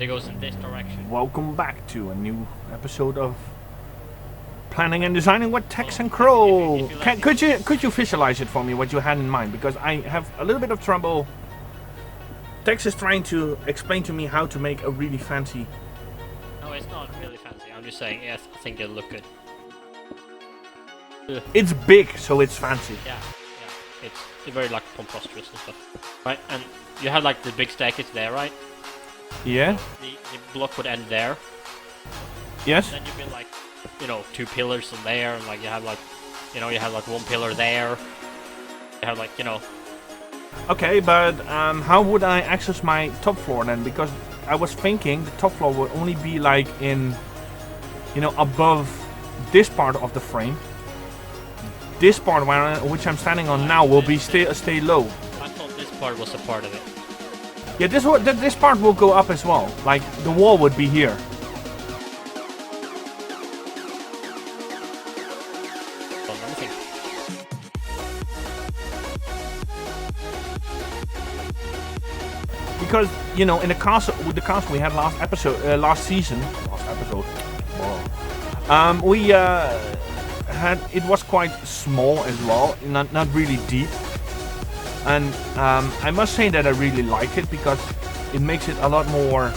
But it goes in this direction. Welcome back to a new episode of Planning and Designing with Tex and Crow. Could you visualize it for me, what you had in mind? Because I have a little bit of trouble. Tex is trying to explain to me how to make a really fancy... No, it's not really fancy. I'm just saying, yes, I think it'll look good. It's big, so it's fancy. Yeah. It's very like preposterous and stuff. Right, and you have like the big staircase there, right? Yeah. The block would end there. Yes. Then you build like, you know, 2 pillars in there, and like you have like, you know, you have like 1 pillar there. You have like, you know. Okay, but how would I access my top floor then? Because I was thinking the top floor would only be like in, you know, above this part of the frame. This part which I'm standing on now will be stay low. I thought this part was a part of it. Yeah, this part will go up as well. Like the wall would be here. Well, let me think. Because you know, in the castle, with the castle we had last season, we it was quite small as well, not really deep. And I must say that I really like it because it makes it a lot more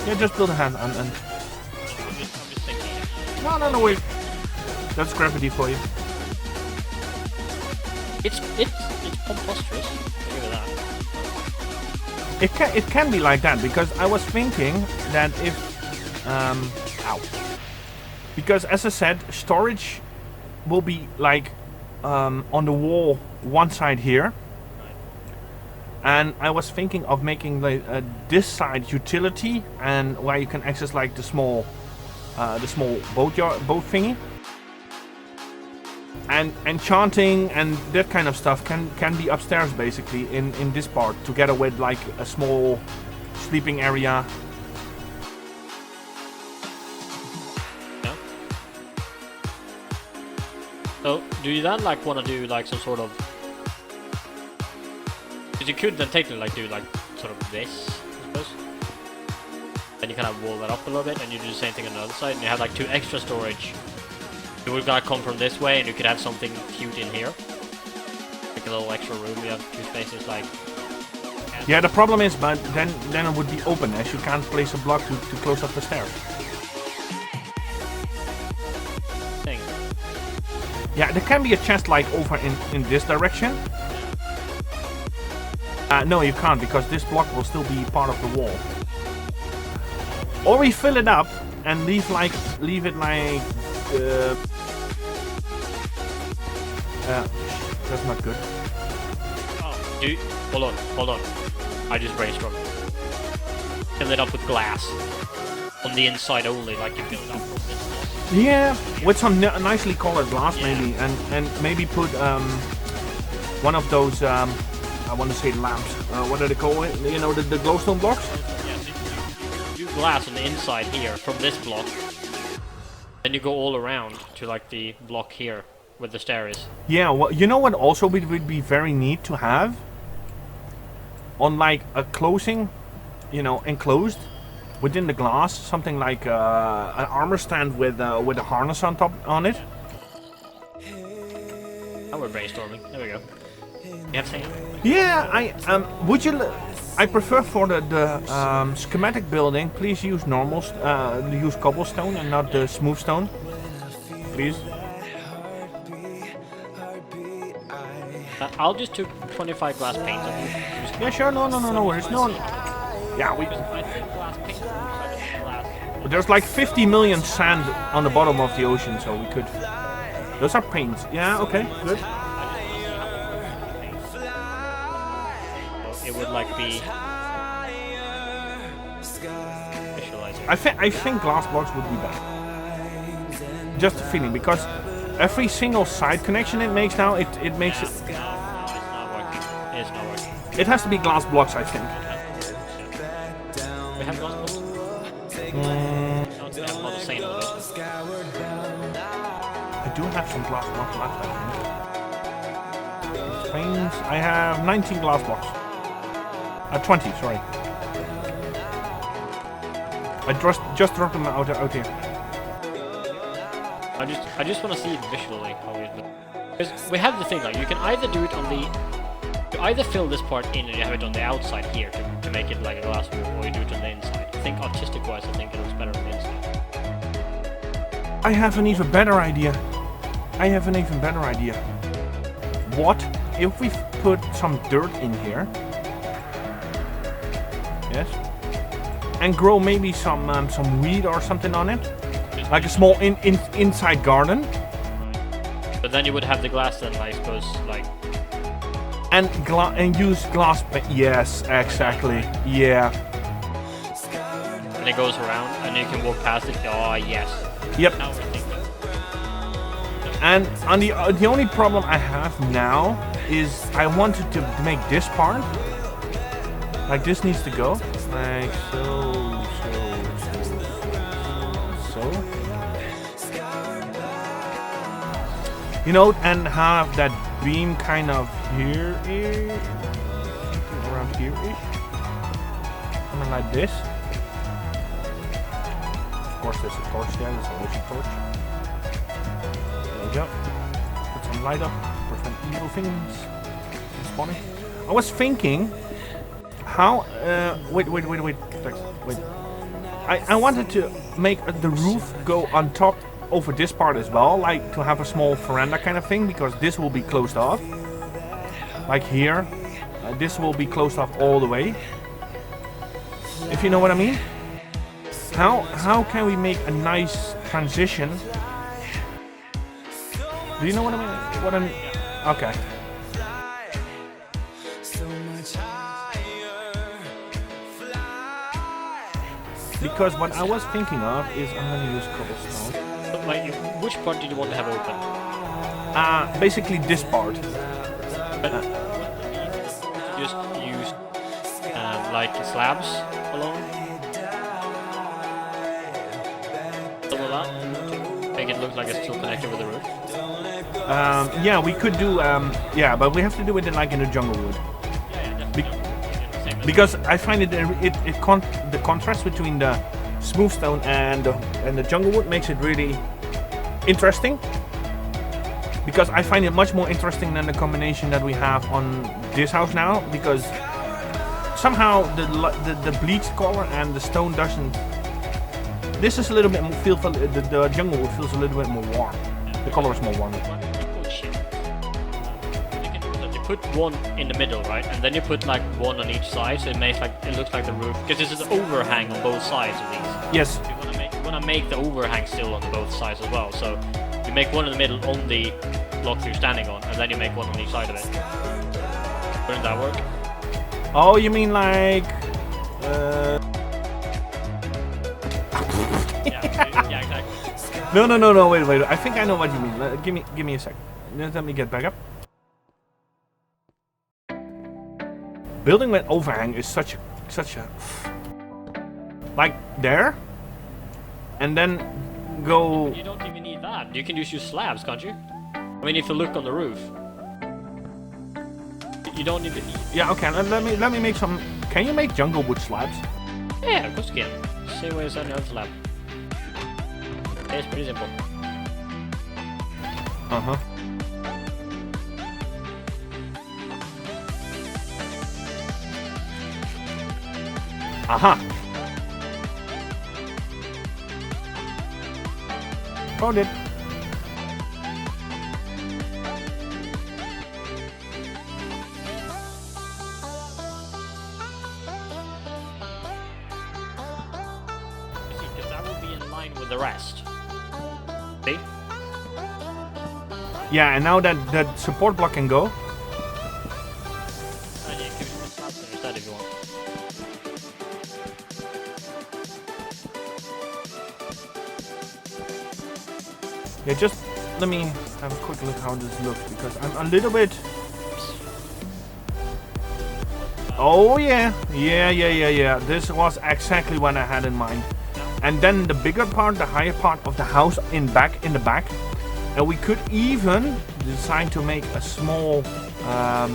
yeah, just build a hand and I'm just thinking. no wait, that's gravity for you. It's preposterous. Look at that. It can be like that because I was thinking that if because as I said, storage will be like on the wall one side here, and I was thinking of making like this side utility and where you can access like the small boat thingy. And enchanting and that kind of stuff can be upstairs basically in this part, together with like a small sleeping area. Yeah. So do you then like want to do like some sort of? Because you could then technically like do like sort of this, I suppose. Then you kind of wall that up a little bit, and you do the same thing on the other side, and you have like 2 extra storage. It would gotta come from this way, and you could have something cute in here. Like a little extra room, you have 2 spaces like... Yeah, the problem is, but then it would be open, as you can't place a block to close up the stairs. Thing. Yeah, there can be a chest like over in this direction. No, you can't, because this block will still be part of the wall. Or we fill it up and leave it like... that's not good. Oh, hold on. I just brainstormed. Fill it up with glass. On the inside only, like you fill it up from this block. Yeah, with some nicely colored glass, Yeah. maybe, and maybe put one of those I want to say lamps. What do they call it? You know, the glowstone blocks. Yeah, so you glass on the inside here from this block. Then you go all around to like the block here where the stair is. Yeah, well, you know what also would be very neat to have? On like a closing, you know, enclosed within the glass, something like an armor stand with a harness on top on it. Now we're brainstorming. There we go. You have saying? Yeah, I prefer for the schematic building. Please use use cobblestone and not the smooth stone. Please. I'll just do 25 glass paint on you. Yeah, sure. No worries. No. Yeah, I think glass paint on glass. there's like 50 million sand on the bottom of the ocean, so we could. Those are paints. Yeah. Okay. Good. It would like be visualizing. I think glass blocks would be better. Just a feeling, because every single side connection it makes now, it makes it. No, it's not working. It's not working. It has to be glass blocks, I think. We have glass blocks? No, I'm not saying all this. I do have some glass blocks left, I think. things. I have 19 glass blocks. 20, sorry. I just dropped them out here. I just want to see it visually how it looks. Because we have the thing, like you can either do it on the, you either fill this part in and you have it on the outside here to make it like a glass wall, or you do it on the inside. I think artistic wise, I think it looks better on the inside. I have an even better idea. What if we put some dirt in here? Yes. And grow maybe some weed or something on it, like a small inside garden. But then you would have the glass then, I suppose, like. And use glass. Yes, exactly. Yeah. And it goes around, and you can walk past it. Oh yes. Yep. Now we're thinking. And on the only problem I have now is I wanted to make this part. Like this needs to go. Like so. You know, and have that beam kind of here-ish, around here-ish, something like this. Of course, there's a torch there. There's always a torch. There we go. Put some light up. Prevent evil things spawning. I was thinking, how? Wait. I wanted to make the roof go on top over this part as well, like to have a small veranda kind of thing, because this will be closed off. Like here, this will be closed off all the way. If you know what I mean. How can we make a nice transition? Do you know what I mean? What I mean? Okay. Because what I was thinking of is I'm gonna use cobblestone. Like, which part did you want to have open? Basically this part. Just use like slabs along. Some of that to make it look like it's still connected with the roof. Yeah, we could do. Yeah, but we have to do it in like in the jungle wood. Yeah, definitely. Because I find the contrast between the smooth stone and the jungle wood makes it really interesting. Because I find it much more interesting than the combination that we have on this house now. Because somehow the bleached color and the stone doesn't. This is a little bit more the jungle wood feels a little bit more warm. The color is more warm. Put one in the middle, right? And then you put like one on each side, so it makes like it looks like the roof, because this is an overhang on both sides of these. Yes. You want to make the overhang still on both sides as well. So you make one in the middle on the block you're standing on, and then you make one on each side of it. Wouldn't that work? Oh, you mean like? Yeah, exactly. No. Wait. I think I know what you mean. Give me a sec. Let me get back up. Building with overhang is such a like there, and then go. But you don't even need that. You can just use slabs, can't you? I mean, if you look on the roof, you don't need to. Yeah, okay. Let me make some. Can you make jungle wood slabs? Yeah, of course you can. Same way as any other slab. It's pretty simple. Uh-huh. Aha! Found it. Because that will be in line with the rest. See? Yeah, and now that support block can go. And you can put slabs on instead if you want. Yeah, just let me have a quick look how this looks, because I'm a little bit. Oh yeah. This was exactly what I had in mind. And then the bigger part, the higher part of the house in the back, And we could even decide to make a small... let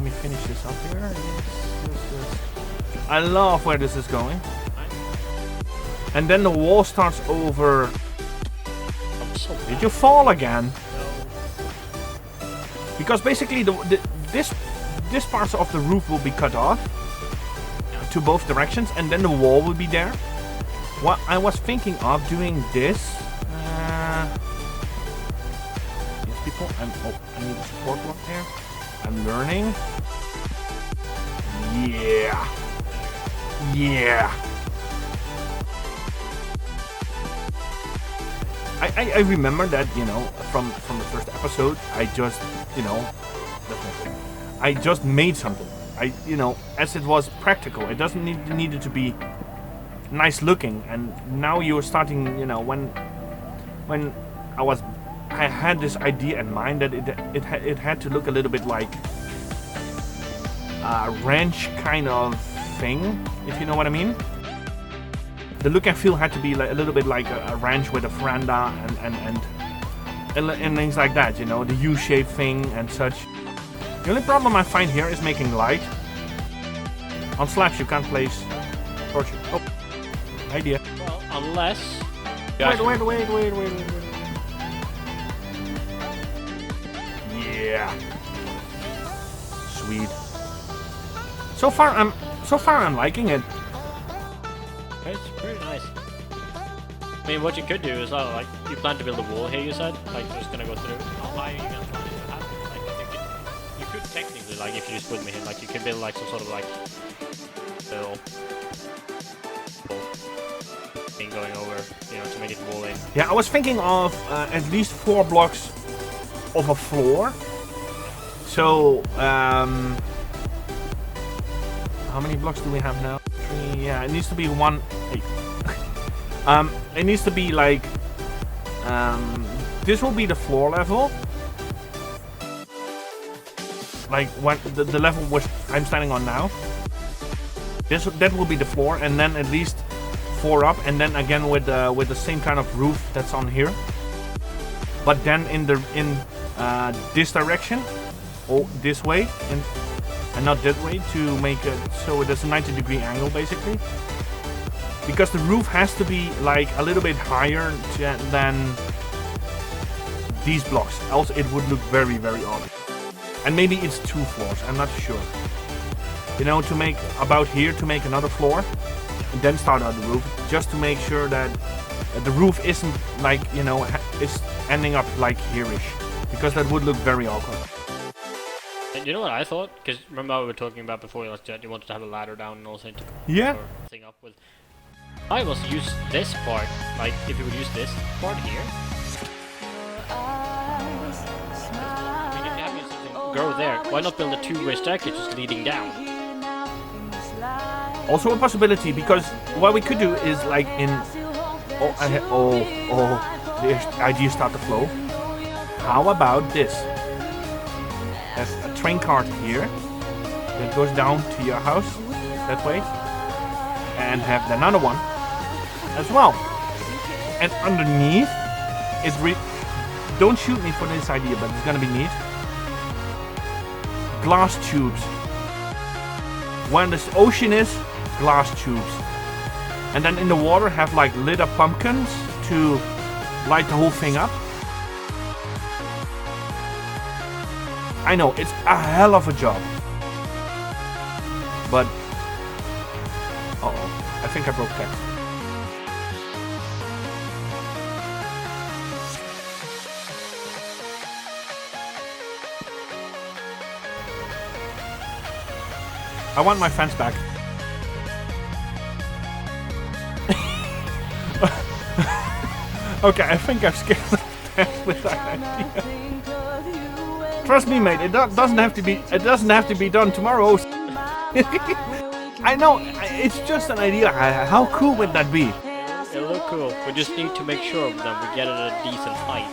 me finish this up here. Yes. I love where this is going. And then the wall starts over... Did you fall again? Because basically this part of the roof will be cut off to both directions, and then the wall will be there. What I was thinking of doing this. Yes, people. I need a support block there. I'm learning. Yeah. I remember that, you know, from the first episode, I just, you know, I just made something. You know, as it was practical. It doesn't needed to be nice looking. And now you're starting, you know, when I had this idea in mind that it had to look a little bit like a ranch kind of thing, if you know what I mean. The look and feel had to be like a little bit like a ranch with a veranda and things like that, you know, the U-shaped thing and such. The only problem I find here is making light. On slabs you can't place torches. Oh, idea. Well, unless... Wait. Yeah. Sweet. So far I'm liking it. It's pretty nice. I mean, what you could do is, like, you plan to build a wall here, you said? Like, just gonna go through. How high are you gonna try to have it? Like, I think you could technically, like, if you just put me here, like, you can build, like, some sort of, like, little thing going over, you know, to make it wall in. Yeah, I was thinking of at least 4 blocks of a floor. So, how many blocks do we have now? 3, yeah, it needs to be 1... Hey. It needs to be like... this will be the floor level. Like, when the level which I'm standing on now. That will be the floor, and then at least 4 up, and then again with the same kind of roof that's on here. But then in this direction, or this way, and not that way, to make it so it is a 90-degree angle basically. Because the roof has to be like a little bit higher than these blocks, else it would look very, very odd. And maybe it's 2 floors, I'm not sure. You know, to make about here, to make another floor, and then start on the roof, just to make sure that the roof isn't like, you know, is ending up like here-ish, because that would look very awkward. And you know what I thought? Because remember how we were talking about before, you wanted to have a ladder down and also to thing up with. I was use this part, like if you would use this part here. I mean, if you have something grow there, why not build a 2-way staircase just leading down? Also a possibility, because what we could do is like in... the ideas start to flow. How about this? There's a train cart here that goes down to your house that way, and have another one as well. And underneath, don't shoot me for this idea, but it's gonna be neat. Glass tubes. When the ocean is, glass tubes. And then in the water have like lit up pumpkins to light the whole thing up. I know, it's a hell of a job. But... uh-oh, I think I broke text. I want my fence back. Okay, I think I've scared the text with that idea. Trust me, mate. It doesn't have to be. It doesn't have to be done tomorrow. I know. It's just an idea. How cool would that be? It'll look cool. We just need to make sure that we get it at a decent height.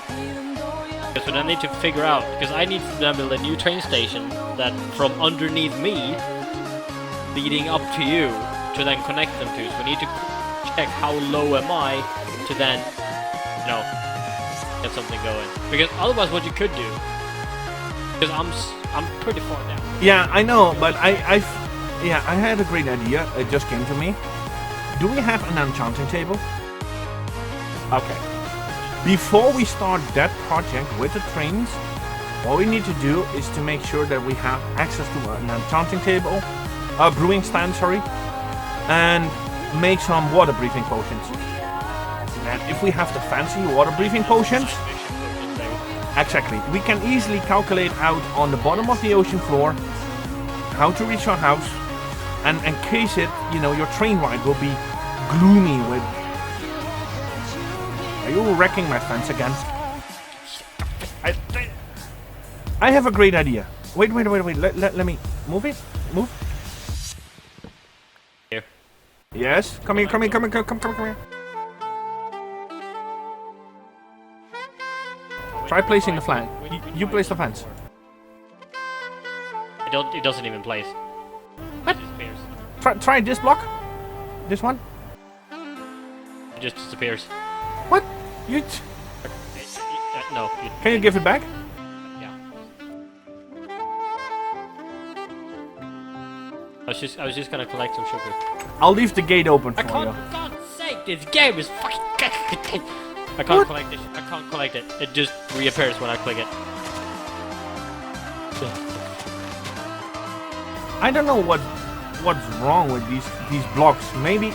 So then I need to figure out, because I need to then build a new train station that from underneath me, leading up to you, to then connect them to. So we need to check how low am I to then, you know, get something going. Because otherwise, what you could do, because I'm pretty far down. Yeah, I know, but I had a great idea. It just came to me. Do we have an enchanting table? Okay. Before we start that project with the trains, what we need to do is to make sure that we have access to an enchanting table, a brewing stand, sorry, and make some water breathing potions. And if we have the fancy water breathing potions, exactly, we can easily calculate out on the bottom of the ocean floor how to reach our house, and in case it, you know, your train ride will be gloomy with... Are you wrecking my fence again? I have a great idea. Wait. Let me move it. Move. Here. Yes. Come here. Try placing the flag. You place the fence. It doesn't even place. What? It disappears. Try this block. This one. It just disappears. What? You? No. Can you give it back? Yeah. I was just gonna collect some sugar. I'll leave the gate open for I can't. you. For God's sake, this game is fucking. I can't What? collect it. I can't collect it. It just reappears when I click it. I don't know what's wrong with these blocks. Maybe.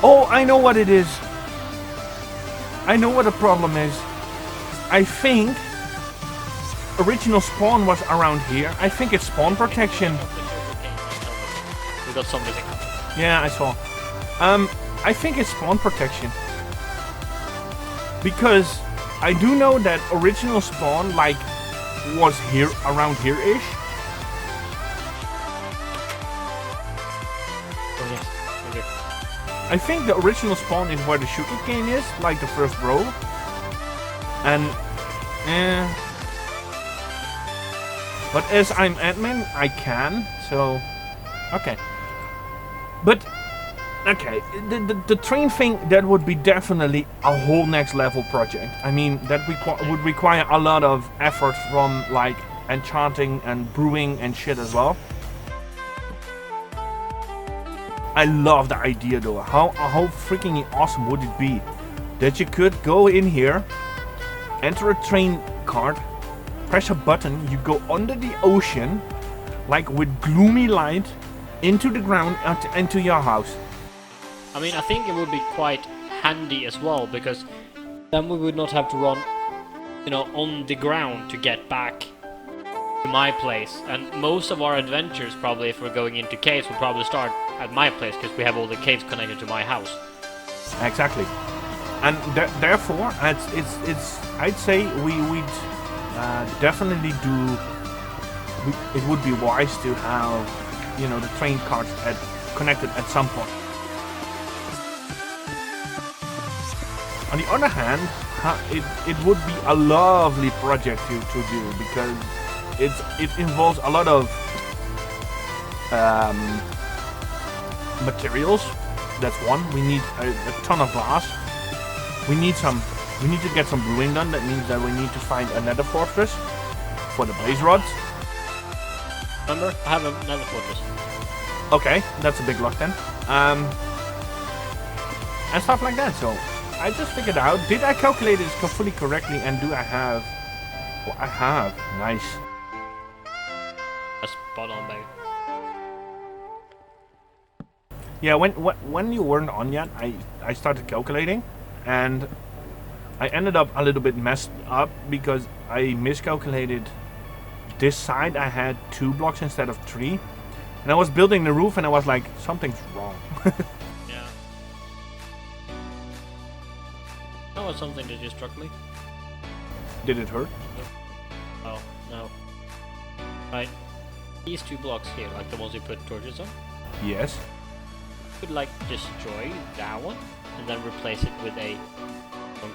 Oh, I know what it is. I know what the problem is. I think original spawn was around here. I think it's spawn protection. We got some missing. Yeah, I saw. I think it's spawn protection. Because I do know that original spawn, like, was here, around here-ish. Oh yes. Okay. I think the original spawn is where the sugar cane is, like the first row. And, but as I'm admin, I can, so, okay. But, okay, the train thing, that would be definitely a whole next level project. I mean, that would require a lot of effort from, like, enchanting and brewing and shit as well. I love the idea though. How freaking awesome would it be that you could go in here, enter a train card, press a button, you go under the ocean, like with gloomy light, into the ground, into your house. I mean, I think it would be quite handy as well, because then we would not have to run, you know, on the ground to get back to my place. And most of our adventures, probably, if we're going into caves, will probably start at my place, because we have all the caves connected to my house. Exactly. And therefore, it's I'd say we'd definitely do. It would be wise to have, you know, the train cards connected at some point. On the other hand, it would be a lovely project to do, because it involves a lot of materials. That's one. We need a ton of glass. We need to get some brewing done. That means that we need to find a nether fortress for the blaze rods. Remember, I have a nether fortress. Okay, that's a big lock then. And stuff like that. So I just figured out. Did I calculate it fully correctly? And do I have? Well, I have. Nice. That's spot on, baby. Yeah, when you weren't on yet, I started calculating, and I ended up a little bit messed up because I miscalculated this side. I had 2 blocks instead of 3, and I was building the roof, and I was like, something's wrong. Yeah. That was something that just struck me. Did it hurt? Oh, no. Right. These 2 blocks here, like the ones you put torches on, Yes. could like destroy that one and then replace it with a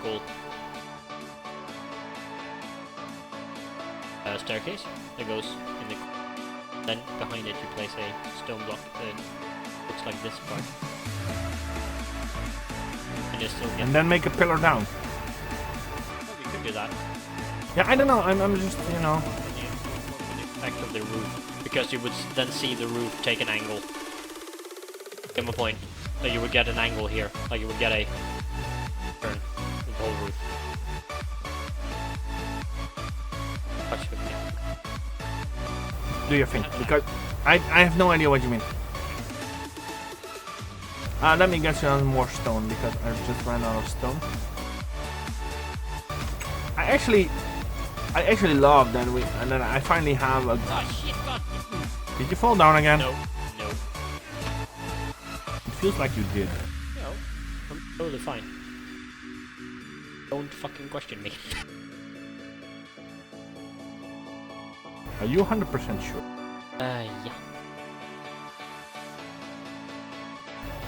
gold staircase that goes in the. Then behind it you place a stone block that looks like this part, and you still get. And then make a pillar down. Oh, we could do that. Yeah, I don't know. I'm just, you know. The effect of the roof, because you would then see the roof take an angle. Get my point. That you would get an angle here, like you would get a turn with the whole roof. Actually, yeah. Do you think? Because I have no idea what you mean. Let me get some more stone because I just ran out of stone. I actually love that and then I finally have a. Oh shit! God. Did you fall down again? No. It feels like you did. No, I'm totally fine. Don't fucking question me. Are you 100% sure? Yeah.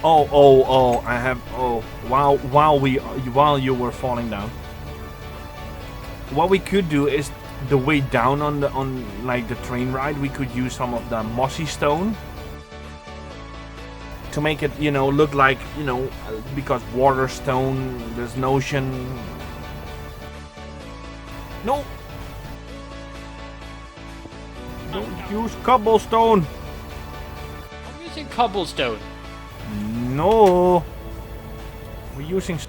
Oh, I have, while you were falling down. What we could do is the way down on like the train ride, we could use some of the mossy stone to make it, you know, look like, you know, because water stone, there's no ocean. No. Don't use cobblestone. I'm using cobblestone. No. We're using.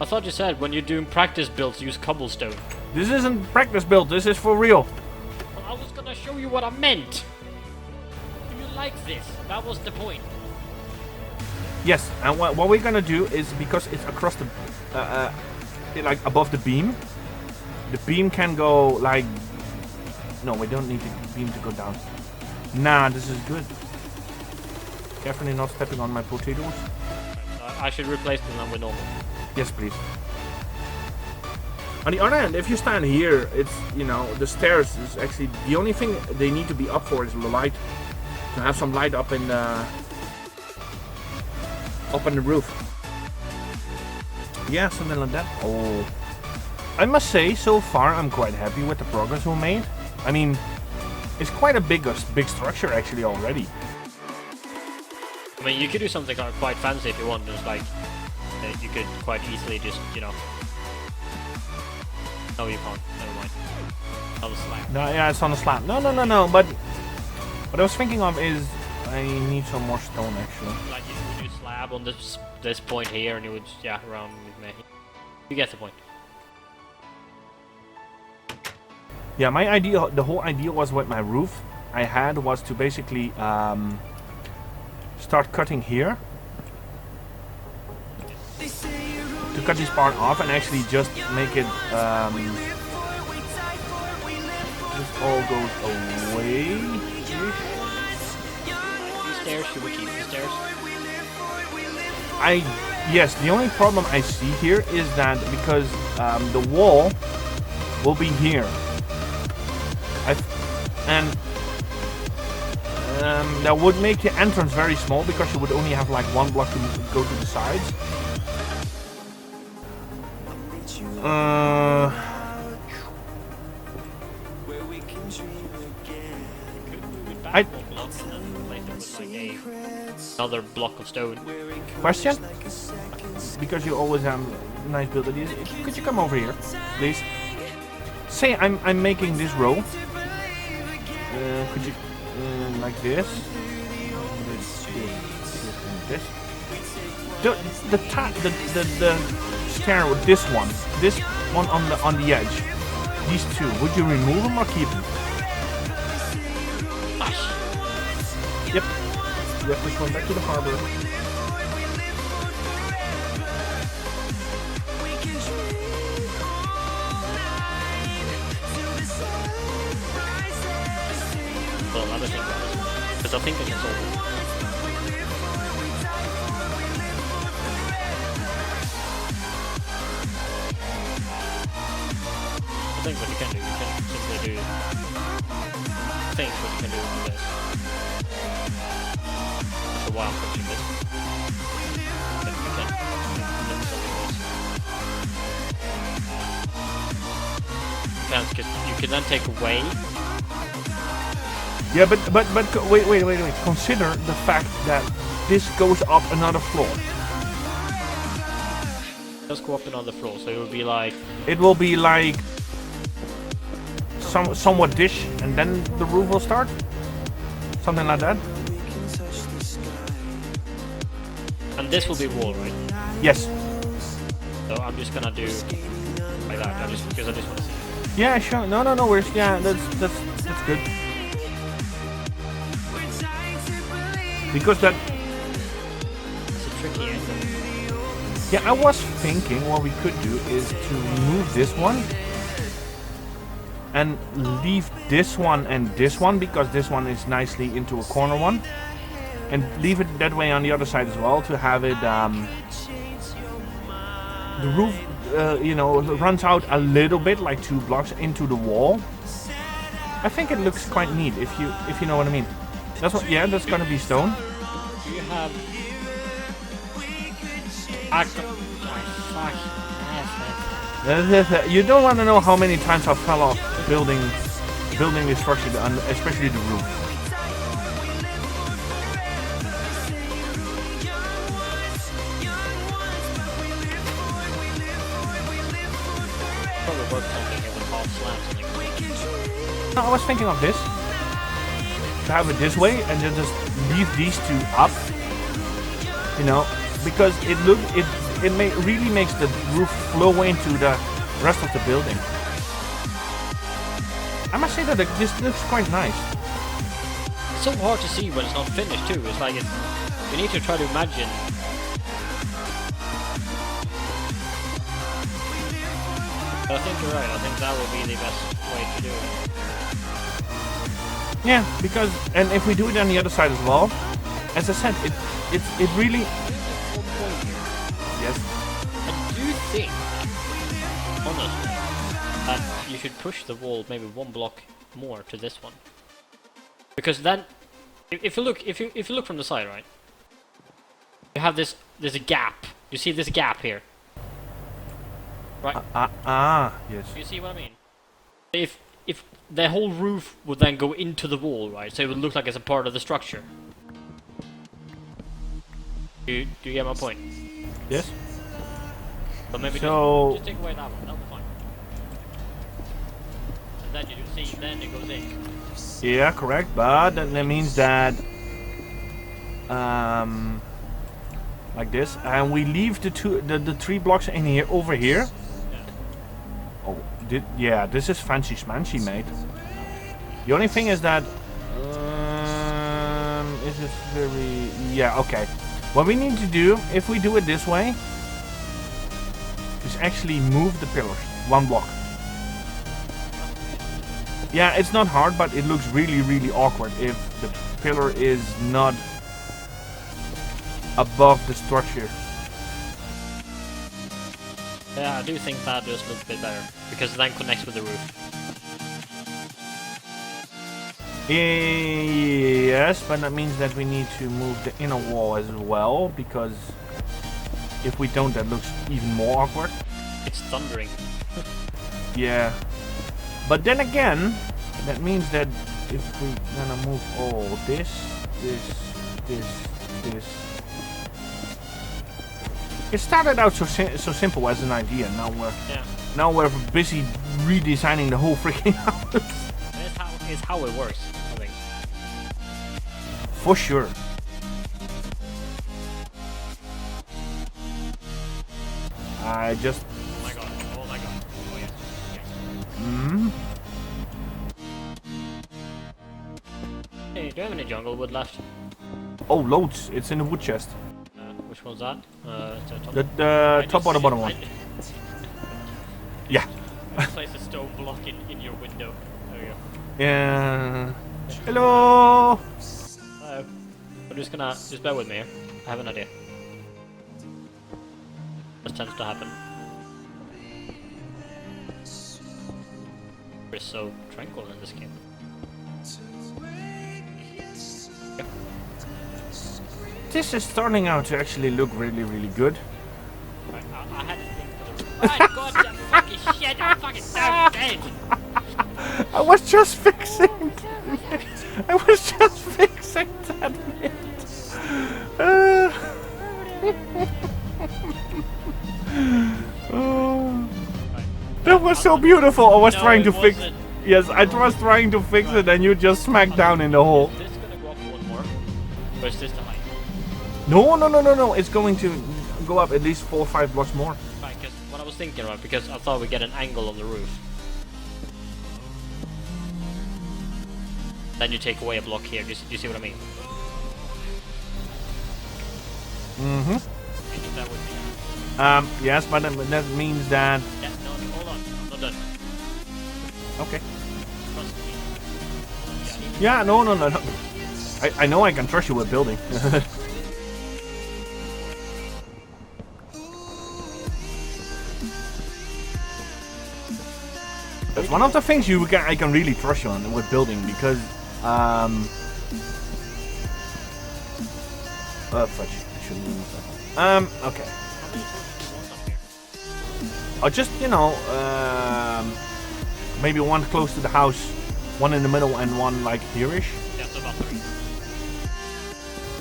I thought you said when you're doing practice builds, use cobblestone. This isn't practice build. This is for real. Well, I was gonna show you what I meant. Do you like this? That was the point. Yes, and what we're gonna do is, because it's across the, like above the beam can go like. No, we don't need the beam to go down. Nah, this is good. Carefully not stepping on my potatoes. I should replace them with normal. Yes, please. On the other hand, if you stand here, it's, you know, the stairs is actually the only thing they need to be up for is the light. To have some light up in the roof. Yeah, something like that. Oh, I must say, so far I'm quite happy with the progress we made. I mean, it's quite a big structure actually already. I mean, you could do something quite fancy if you want. Just like you could quite easily just, you know. No, you can't. Never mind. On the slab. No, yeah, it's on the slab. No. But what I was thinking of is I need some more stone actually. Like you would do slab on this point here, and you would around with me. You get the point. Yeah, my idea, the whole idea was with my roof I had was to basically start cutting here. To cut this part off and actually just make it this all goes away. These stairs, should we keep the stairs? Yes, the only problem I see here is that because the wall will be here. That would make the entrance very small because you would only have like one block to go to the sides. Another block of stone. Question? Because you always have nice build ideas. Could you come over here, please? Say I'm making this row. Could you like this? This. The stair with this one on the edge. These two. Would you remove them or keep them? Yep. You have to swim back to the harbor. Well, another thing, because I think I can solve it. I think what you can do, you can simply do. I think what you can do is this. So while I'm pushing this, then you can you can then take away. Yeah, but wait. Consider the fact that this goes up another floor. Just go up another floor, so it will be like... It will be like somewhat dish, and then the roof will start. Something like that. And this will be wall, right? Yes. So I'm just gonna do like that, because I just want to see. Yeah, sure. No worries. Yeah, that's good. Because that. It's a tricky angle. Yeah, I was thinking what we could do is to move this one and leave this one and this one, because this one is nicely into a corner one, and leave it that way on the other side as well, to have it the roof runs out a little bit, like 2 blocks into the wall. I think it looks quite neat, if you know what I mean. That's what. Yeah, that's gonna be stone. Do you have... You don't want to know how many times I fell off building the structure, and especially the roof. Probably work something with half slabs and like... No, I was thinking of this. To have it this way and then just leave these 2 up. You know, because it really makes the roof flow into the rest of the building. I must say that this looks quite nice. It's so hard to see when it's not finished too. It's like you need to try to imagine. But I think you're right. I think that will be the best way to do it. Yeah, because and if we do it on the other side as well, as I said, it really. Yes. I do think, honestly, that you should push the wall maybe 1 block more to this one, because then, if you look from the side, right, you have there's a gap. You see this gap here, right? Yes. You see what I mean? If the whole roof would then go into the wall, right? So it would look like it's a part of the structure. Do you get my point? Yes. But maybe so just take away that one, that'll be fine. And then you see, then it goes in. Yeah, correct. But that means that like this, and we leave the 3 blocks in here over here. Yeah. Oh, yeah, this is fancy schmancy, mate. The only thing is that is it very... Yeah, okay. What we need to do, if we do it this way, is actually move the pillars 1 block. Yeah, it's not hard, but it looks really, really awkward if the pillar is not above the structure. Yeah, I do think that does look a bit better, because it then connects with the roof. Yes, but that means that we need to move the inner wall as well, because if we don't, that looks even more awkward. It's thundering. Yeah. But then again, that means that if we gonna move all this. It started out so simple as an idea. Now we're busy redesigning the whole freaking house. It's how it works, I think. For sure. I just... Oh my god, oh my god. Oh yes, yes. Hey, do you have any jungle wood left? Oh, loads. It's in the wood chest. Which one's that? The top or the bottom one? Yeah. Place a stone block in your window. There you go. Yeah. Hello. Hello. I'm just gonna bear with me here. I have an idea. This tends to happen. We're so tranquil in this game. Yeah. This is starting out to actually look really, really good. Right, I had to think for the... Oh god, that fucking shit! I'm fucking so dead! I was just fixing that. I was just fixing that bit. was so beautiful. I was No, trying to it fix. wasn't. Yes, I was trying to fix it, and you just smacked down in the hole. Is this gonna go up one more? Or is this the height? No. It's going to go up at least 4 or 5 blocks more. Right, because what I was thinking, right, because I thought we'd get an angle on the roof. Then you take away a block here. Do you see what I mean? Mm-hmm. I think that would be. Yes, but that means that. Yeah, no, hold on. I'm not done. Okay. Trust me. Yeah, no. I know I can trust you with building. That's one of the things I can really trust you on with building because fudge. I shouldn't use that. Okay. How many choices do you want up here? Or just maybe one close to the house, one in the middle, and one like here-ish. Yeah, so about 3.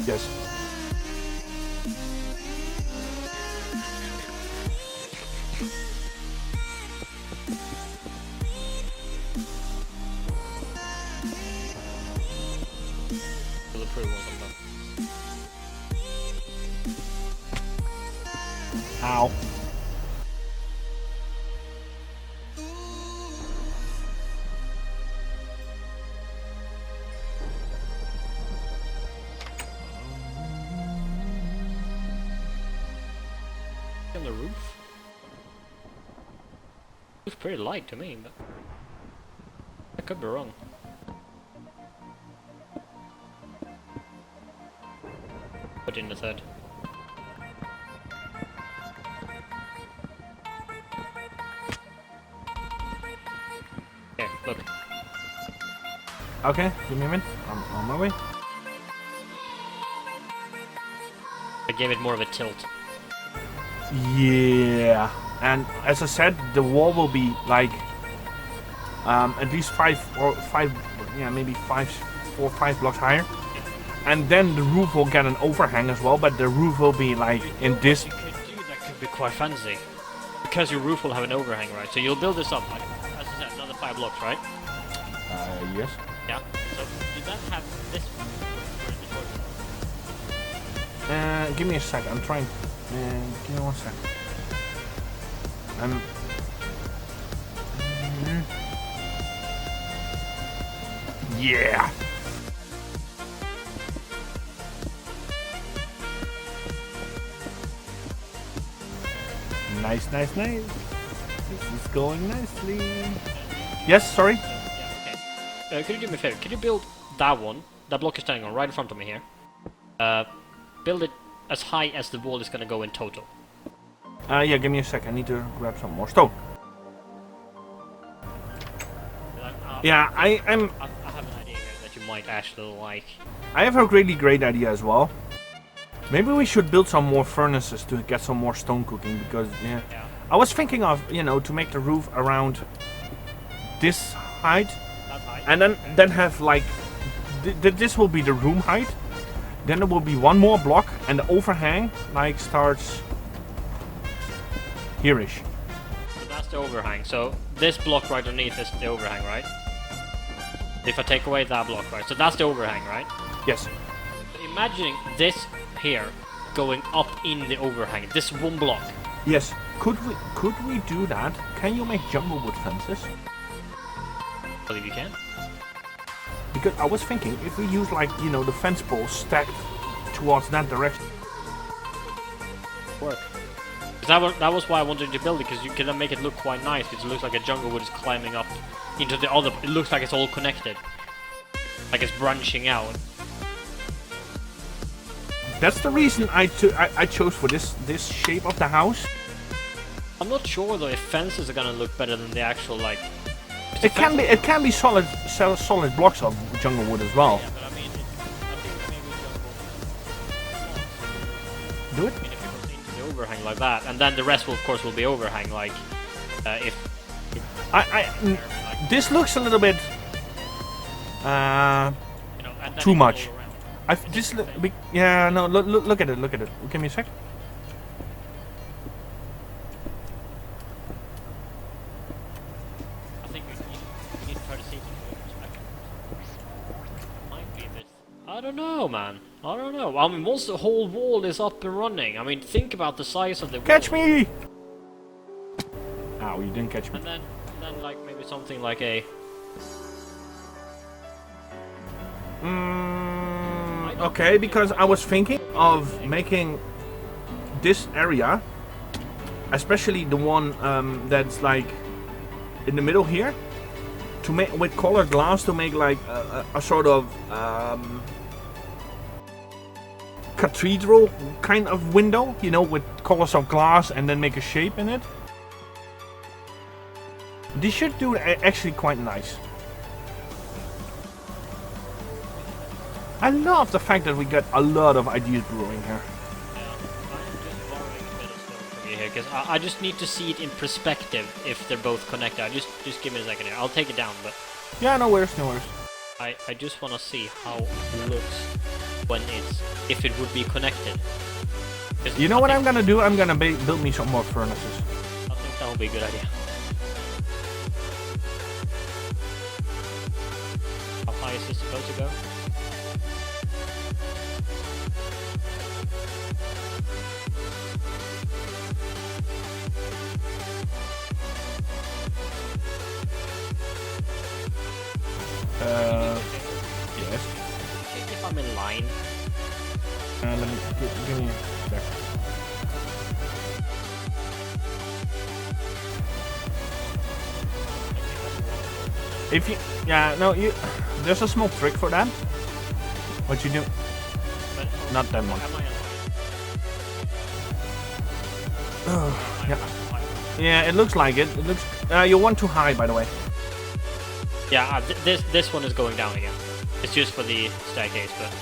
Yes. The pretty ones I'm done. Ow. On the roof? Looks pretty light to me, but I could be wrong. Put in the third. Okay, look. Okay, give me a minute. I'm on my way. I gave it more of a tilt. Yeah, and as I said, the wall will be like at least 5, maybe 4 or 5 blocks higher, and then the roof will get an overhang as well. But the roof will be like in this. You could do that could be quite fancy, because your roof will have an overhang, right? So you'll build this up, like as I said, another 5 blocks, right? Yes. Yeah. So you then have this. Give me a sec. I'm trying. Give me 1 sec. Yeah. Nice. This is going nicely. Yes, sorry. Yeah, okay. Could you do me a favor? Could you build that one? That block is standing on right in front of me here. Build it as high as the wall is gonna go in total. Yeah, give me a sec. I need to grab some more stone. Yeah, I have an idea here that you might actually like. I have a really great idea as well. Maybe we should build some more furnaces to get some more stone cooking because yeah. I was thinking of to make the roof around this height, That height. and then have like this will be the room height. Then there will be one more block, and the overhang like starts here-ish. So that's the overhang. So this block right underneath is the overhang, right? If I take away that block, right? So that's the overhang, right? Yes. So imagining this here going up in the overhang, this one block. Yes. Could we do that? Can you make jungle wood fences? I believe you can. Because I was thinking if we use like the fence poles stacked towards that direction. Work. That was why I wanted to build it, because you can then make it look quite nice, because it looks like a jungle wood is climbing up into the other. It looks like it's all connected, like it's branching out. That's the reason I chose for this shape of the house. I'm not sure though if fences are gonna look better than the actual like. It can be solid blocks of jungle wood as well. Yeah, but I mean, I think maybe jungle. Do it. I mean, if it goes into the overhang like that, and then the rest will, of course, will be overhang. Like, if this looks a little bit and then too it's much. all around. Yeah, no, look at it. Give me a sec. I don't know, man. I don't know. I mean, once the whole wall is up and running, I mean, think about the size of the wall. Catch me! Ow, you didn't catch me. And then like, maybe something like a... Okay, because I was thinking of making this area, especially the one that's like in the middle here, to make with colored glass, to make like a sort of cathedral kind of window, you know, with colors of glass, and then make a shape in it. This should do actually quite nice. I love the fact that we got a lot of ideas brewing here. Yeah, I'm just borrowing a bit of stuff from you here, because I just need to see it in perspective if they're both connected. Just give me a second here. I'll take it down, but... Yeah, no worries, no worries. I just want to see how it looks when it's... if it would be connected. You know what I'm gonna do? I'm gonna build me some more furnaces. I think that would be a good idea. How high is this supposed to go? Yes. Check if I'm in line. Let me give me a sec. If you, yeah, no, you. There's a small trick for that. What you do? Not that one. Yeah. Yeah, it looks like it. It looks. You're one too high, by the way. Yeah, this one is going down again. It's just for the staircase, but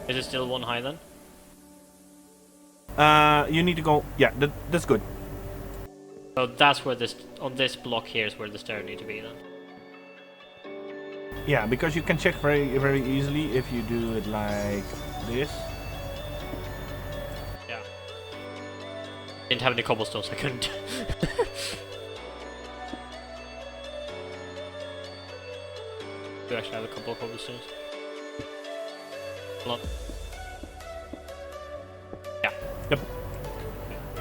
is it still one high then? You need to go. Yeah, that's good. So that's where this on this block here is where the stairs need to be then. Yeah, because you can check very easily if you do it like this. Yeah. Didn't have any cobblestones, I couldn't. Do actually have a couple of cobblestones. Hold on. Yeah. Yep.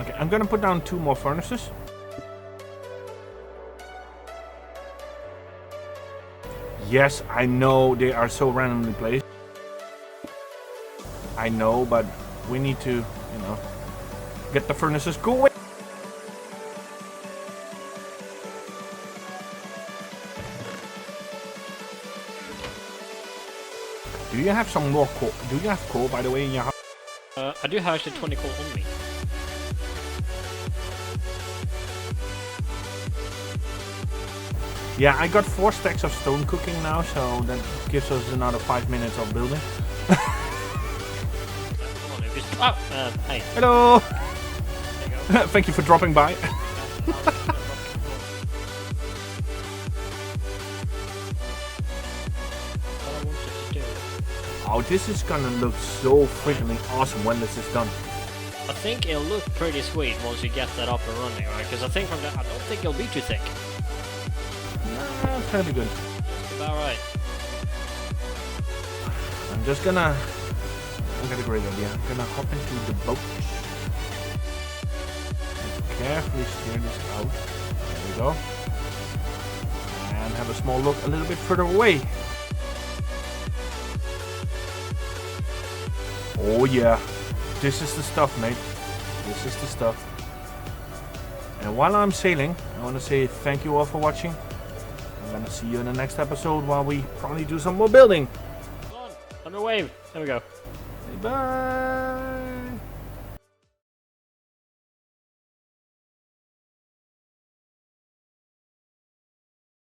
Okay, I'm gonna put down 2 more furnaces. Yes, I know they are so randomly placed. I know, but we need to, you know, get the furnaces going. Do you have some more coal? Do you have coal, by the way, in your house? I do have actually 20 coal on me. Yeah, I got 4 stacks of stone cooking now, so that gives us another 5 minutes of building. Hey. Hello! There you go. Thank you for dropping by. Oh, this is gonna look so freaking awesome when this is done. I think it'll look pretty sweet once you get that up and running, right? Because I think from that, I don't think it'll be too thick. Nah, it's gonna be good. About right. I'm just gonna... I got a great idea. I'm gonna hop into the boat. And carefully steer this out. There we go. And have a small look a little bit further away. Oh yeah, this is the stuff, mate. This is the stuff. And while I'm sailing, I want to say thank you all for watching. I'm gonna see you in the next episode while we probably do some more building. Come on, under wave. There we go. Bye.